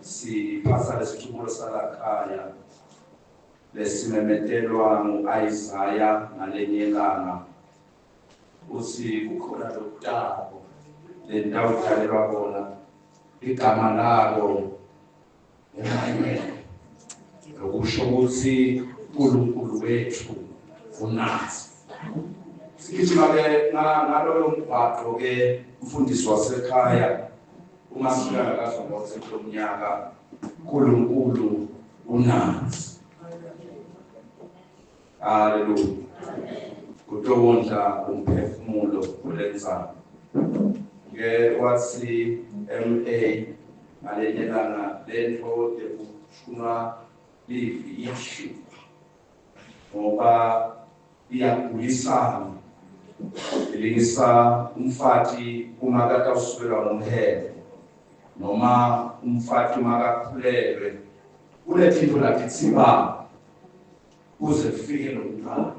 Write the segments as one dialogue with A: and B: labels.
A: siphasa lesithubulo salakhaya lesimemetelwa ngu-Isaya ngalenye ilanga uthi kukhona lokutako le ndawo kudlalelwa kona igama lako emanyweni lokusho ukuthi uNkulunkulu wethu unazi. Sigijima-ke ngaloyo mgwaqo-ke umfundisi wasekhaya uma sifika ngakazonke lomnyaka uNkulunkulu unazi. Haleluya. Kutowondla umphefumulo kulenzana. Wathi MA ngalenye langa lento ekushunwa issue ngoba iyagulisana ilingisa umfati uma kade usukelwa ngumhele noma umfati uma kakhulelwe kulethinto lakitsiba kuze kufike lo mntwana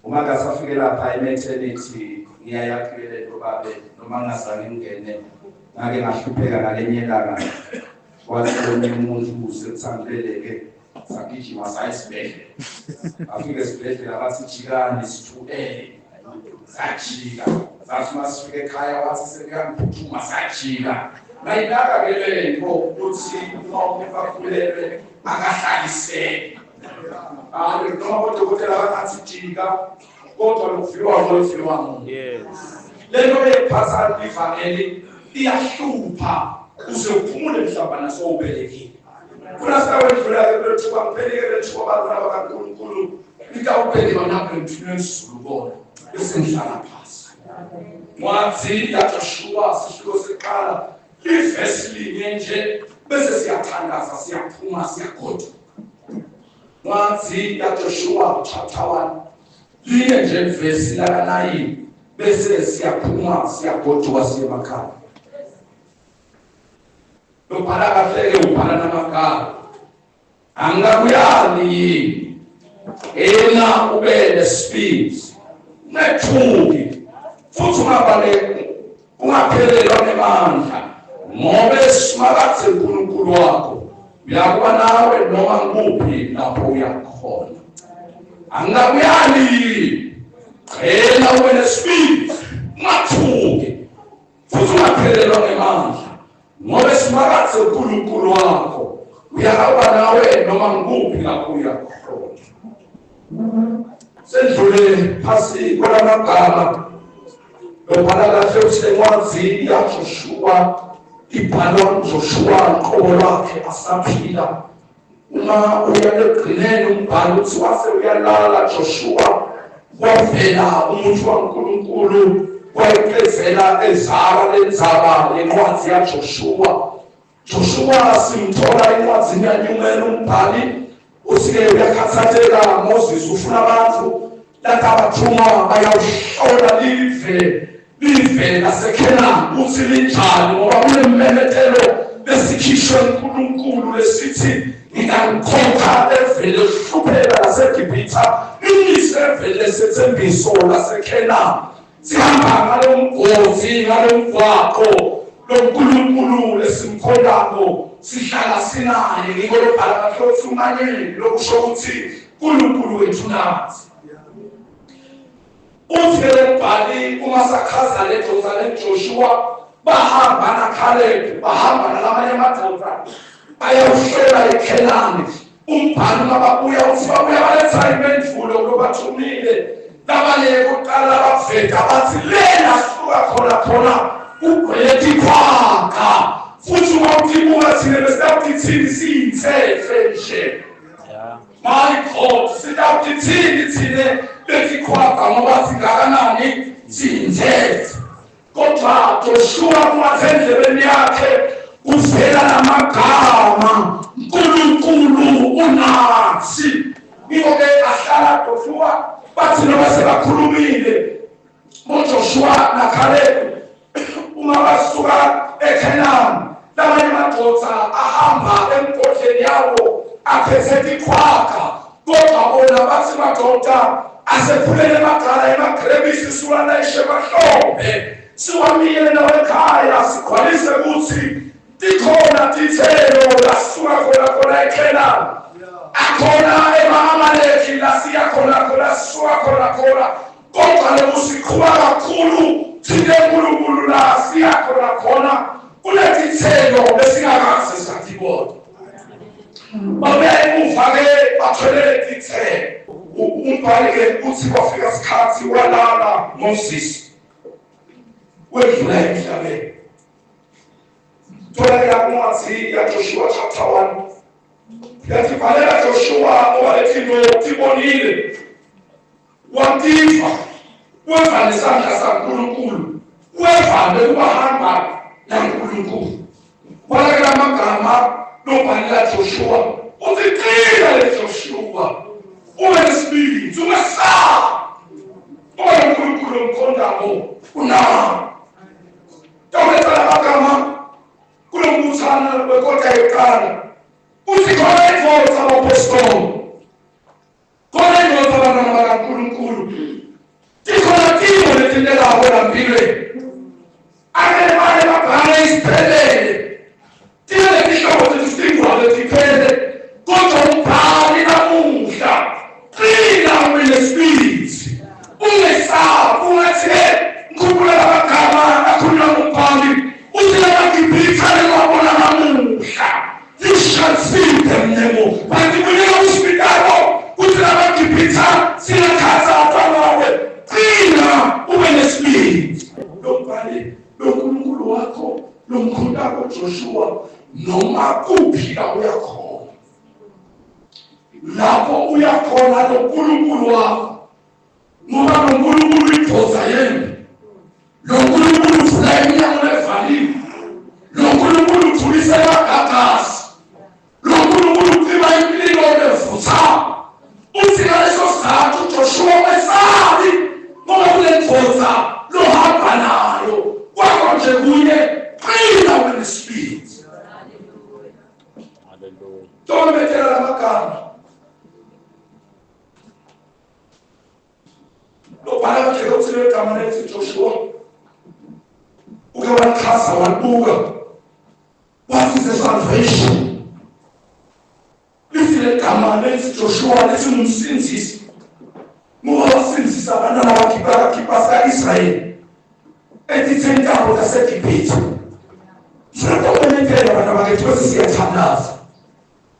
A: uma kasafike lapha ematernity ngiyayakile lento babe noma ngazange ngene ngake ngahlupheka ngalenye langa kwathi umuntu usekuthambeleke sagijima sayisibhedlela afike esibhedlela bathi jikani sithuele sajika sathi masifike ekhaya wathi sekuyangiphuthuma sajika mayilaka ke lento ukuthi uma bakhulelwe akahlaliseke noma odokotela bathi jika kodwa lokufiwa ngofiwa yes lento ephatha ivangeli iyahlupha uze uphumule mhlawumbe sowubelekile kuna sawedlula ke lethuba kupheleke lethuba abantwana bakaNkulunkulu ikawubheke banapho emthunweni sisulu bona esenhlala phasi wathi yaJoshua sihluko seqala ivesi linye nje bese siyathandaza siyaphuma siyagoda wathi yaJoshua chapter 1 linye nje ivesi la 9 bese siyaphuma siyagoduka siye emakhaya lobhala kahleke ubhala namagama angakuyali ena ubele speed nethuki futhi ungaphelelwa ngemandla ngoba esimakathe uNkulunkulu wakho uyakuba nawe noma nguphi lapho uyakhona angakuyali ena ubele speed nethuki futhi ungaphelelwa ngemandla ngoba esimakathe uNkulunkulu wakho uyakuba nawe noma nguphi lapho uyakhona. Sendlule phasi kwalamagama lobhala kahle usencwadi yaJoshua ibhalwa Joshua qobo lwakhe asaphila uma uyalegcinene umbhalo uthi wase uyalala Joshua wavela umuntu kaNkulunkulu wayeqezela ezaba lenzaba lencwadi yaJoshua. Joshua simthola encwadini yaNyumela umbhali usike uyakhathatheka Moses ufuna abantu lakabathuma bayawuhlola live laseKhenani uthi linjani ngoba kunememetelo lesikhishwe uNkulunkulu lesithi ngingamkhokha evele hluphela laseGibhitha imise evele sethembiso laseKhenani sihamba ngalo mgozi ngalo mvaqo loNkulunkulu lesimkhonako sihlala sinaye ngiko lobhala kahle umanyeni lokusho ukuthi uNkulunkulu wethu nathi uthele umbhali uma sakhaza ledoda leJoshua bahamba naKhaleb bahamba nalamanye amadoda ayawuhlela eKhenani umbhali mababuya uthi babuya baletha impendulo lobathumile labanye kuqala bafeta bathi lena suka khona ugwelethi kwaka futhi umawukibuka thina besawuthini siyinsefe nje my God sitawuthini thina besikhwaqa ngoba singakanani siyinsefe kodwa Joshua umathendlebeni yakhe uvela namagama uNkulunkulu unathi ngike ahlala Joshua bathi noma sebakhulumile uJoshua naKhaleb uma basuka eKhenani lamanye amadoda ahamba emgodleni yawo aphethe ikhwaka kodwa bona bathi madoda asephulele amagala emagrebisi suwana ishemahlombe siwamile nawe ekhaya sigcwalise ukuthi tikhona tithelo khona ema-Amaleki la siya khona sisuka khona kodwa lokusiqhuba kakhulu thina uNkulunkulu la siya khona kunezithelo besingakaze sathibona. Babemuva-ke batholele izithelo. Umbhali-ke uthi kwafika isikhathi walala Moses wedlula emhlabeni. Tolakela kuncwadi yaJoshua chapter 1 yathi bhalela Joshua ngoba lethi tibonile wamtifa weva nesandla saNkulunkulu wevame ukubahamba naNkulunkulu. Walakela amagama lobhalela Joshua uthi qina leJoshua ube nesibindi ungasaba ngoba uNkulunkulu omkhondayo unawe. Tawuletha amagama kulombuthano wekota yokuqala uthi khona invoice abapostoli khona invoice abantwana bakaNkulunkulu tikhona timo letindelayo elampilweni akele bale babhale isiphelele tine letihlobo zetisingwa letiphele kodwa umbhali namuhla qina ube nesibindi ungesaba ungathi ngikhumbula amagama akhulunywa ngumbhali uthi labagibhithane kwabona namuhla you shall see them nemo bantu kunika uspitalo uthi labagibhitha siyakhaza abanawe qina ube nesibindi. Lo mbhali loNkulunkulu wakho lomkhondako Joshua noma kuphi la uyakhona lapho uyakhona loNkulunkulu wakho ngoba loNkulunkulu iphoza yena loNkulunkulu uvula iminyango evaliwe loNkulunkulu uthulisa amagagasi loNkulunkulu ucima impilo evutha. Uthi ngaleso sikhathi uJoshua wesabi ngoba kunendoda lohamba nayo kwakho nje kunye qina ube nesibindi. Haleluya. Tomethela amagama lobhala nje uthi legama lethi Joshua uke walichaza walibuka wathi the salvation lithi legama lethi Joshua lethi umsinzisi ngoba wasinzisa abantwana bakiba sa-Israyeli etithentabo zaseGibhithe. Sinokumenethela abantu bakithi bese siyathandaza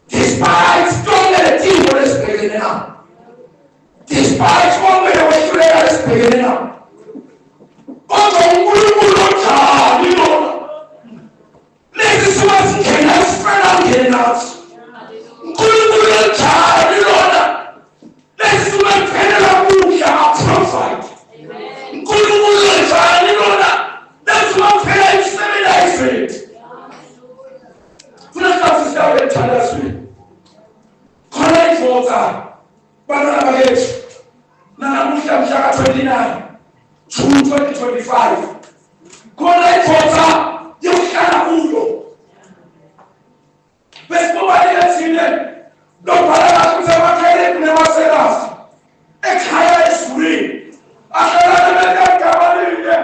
A: despite konke letimo lesibhekene nalo despite konke lekwehluleka lesibhekene nalo kodwa uNkulunkulu onjani lona lezi siwazingena sifela ngene nathi uNkulunkulu onjani lona lezi siwaphelela kudla aprovide uNkulunkulu onjani lona lezi siwaphela imisebenzi ayifethi funeka sisiyawe ethandazweni khona ivota bantwana bakethu nanamuhla mhla ka-29 June 2025 khona ivota yokuhlala kuyo besibobani lethine lobhala kakuthi amakhaleni nemaserasi ekhaya esulini ahlala bekagabalile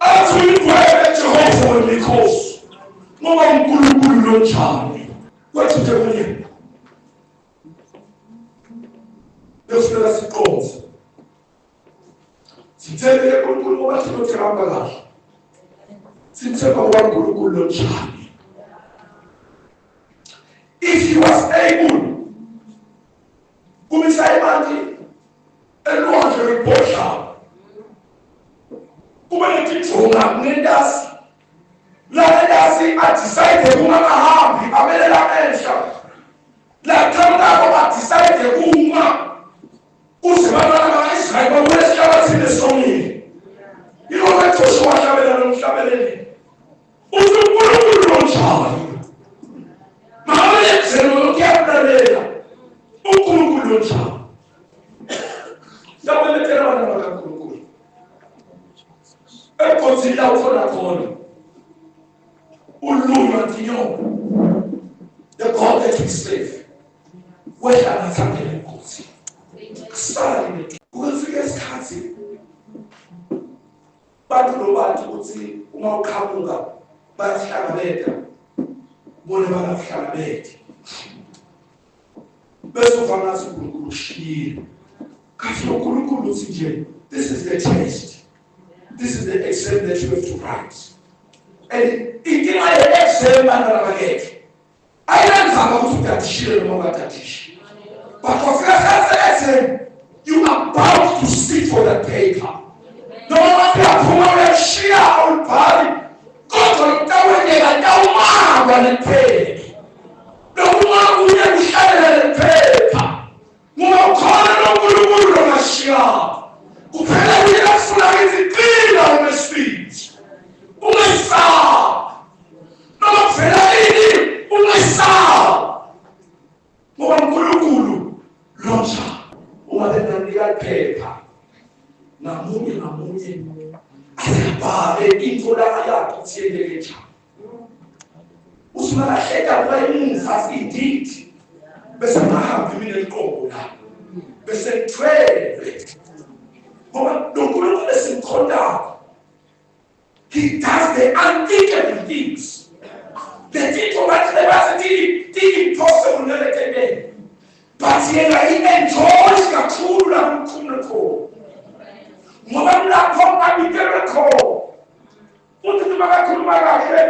A: athi uyindwele Jehova wemikhosi ngoba uNkulunkulu lonjani kwethu nje kunye besifika siqonze sithembe uNkulunkulu ngoba sinothemba kahle sithemba uNkulunkulu lonjani. If he was able kumisa imali elwandle lwebhodla kube netithunga nendasi lalendasi adicide kungakahambi abelela emhla lathangako adicide kuma uzibabala baka-Israyeli babuye esihlabathini esomile yilona Joshua ahlabela nomhlabeleli uthi uNkulunkulu lonjani mabalenzelo lokuyabulalela uNkulunkulu lonjani. Yabelethela abantwana bakaNkulunkulu ekhosini la ukhona khona ulunywa ntinyongo the God that we serve wehla ngathangele inkosi kusale kufike isikhathi bantu nobantu ukuthi uma uqhamuka bayahlangabeza bona bangahlangabezi bese ufana uNkulunkulu ushiyile. Kathi uNkulunkulu uthi nje, this is the test. This is the exam that you have to write. And inkinga ye-exam manalakekhe. Ayenzanga ukuthi udatishile noma ungatatishi. But wafika exam, you are bound to sit for the paper. Noma uyaphuma uyashiya ulibhali, kodwa utawengeka tawumangwa nephepha. Noma uye uhlalela nephepha. Ngoba ukhona noNkulunkulu ongashiya. Kuphela uyafuna iziqila umesifiti. Ungesaba. Noma kuvela ini ungesaba. Ngoba uNkulunkulu lonja uma benanika iphepha. Namunye asibhale into la yakho siyeleke njani. Usungalahleka kwayimuva indeed. Bese ngahamba mina iqobo la. Bese ngithwele. Ngoba uNkulunkulu esimkhondayo, he does the unthinkable things. The things that never impossible never. But yena i-enjoys kakhulu la kumkhulu khona. Ngoba lapho abikele khona. Uthi noma kakhuluma kahle,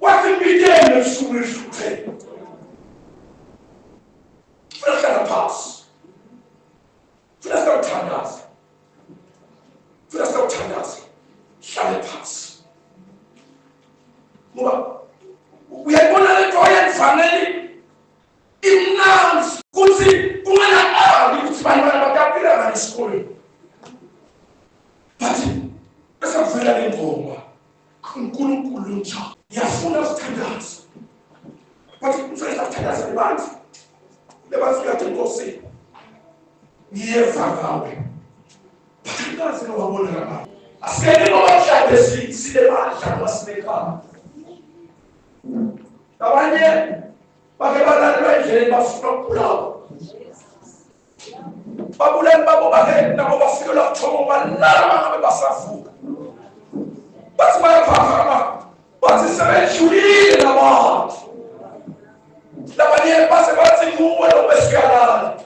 A: wathi ngidele usuku esithe. Funa pass. Funa uthandaza. Funa uthandaza. Hlale phansi. Ngoba uyayibona le nto oyenfanele imnanzi kuthi unganaqali ukuthi bantwana bakaphila ngani esikoleni. But bese kuvela le ngoma uNkulunkulu nje ngiyafuna ukuthandaza. But ngifuna ukuthandaza lebantu. Lebantu yathi Nkosi ngiyeva ngawe. Bathandaza ngabona ngaba. Asike ngoba mhlawumbe sile bandla wasinekhala. Abanye bake balalelwa endleleni bafuna ukubulawa. Babulani babo bake nabo bafikela kuthoma balala bangabe basavuka. Bathi bayaphakama. Bathi sebejulile nabantu. Labanye base bathi nguwe lo besikalala.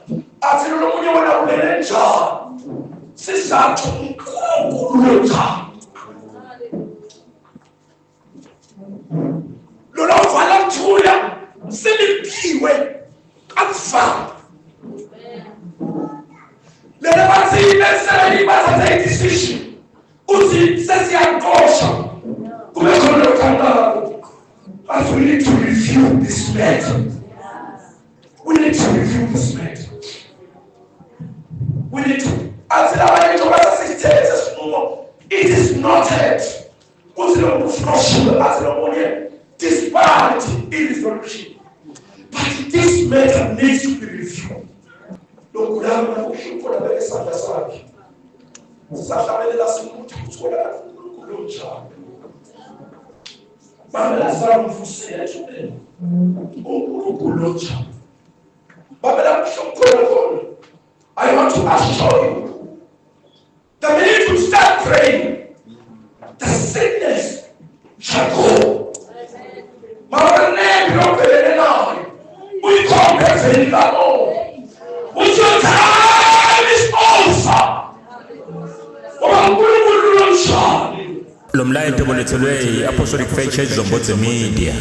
A: Athi lo munye wena ulele njani? Sizathu uNkulunkulu njani? Lona uvala mthula seliphiwe akufana. Lena bathi bese bathatha i-decision. Uthi sesiyankosha. Kube khona ukuthandana. But we need to review this matter. We need to review this matter. We need to. It is noted. Disparity in this solution. But this matter needs to be reviewed. I want to assure you that we need to start praying. The sickness shall go. My name we come heaven alone. With your time is over.
B: Lo mlayeto bolethelwe Apostolic Faith Church Zombotse Media.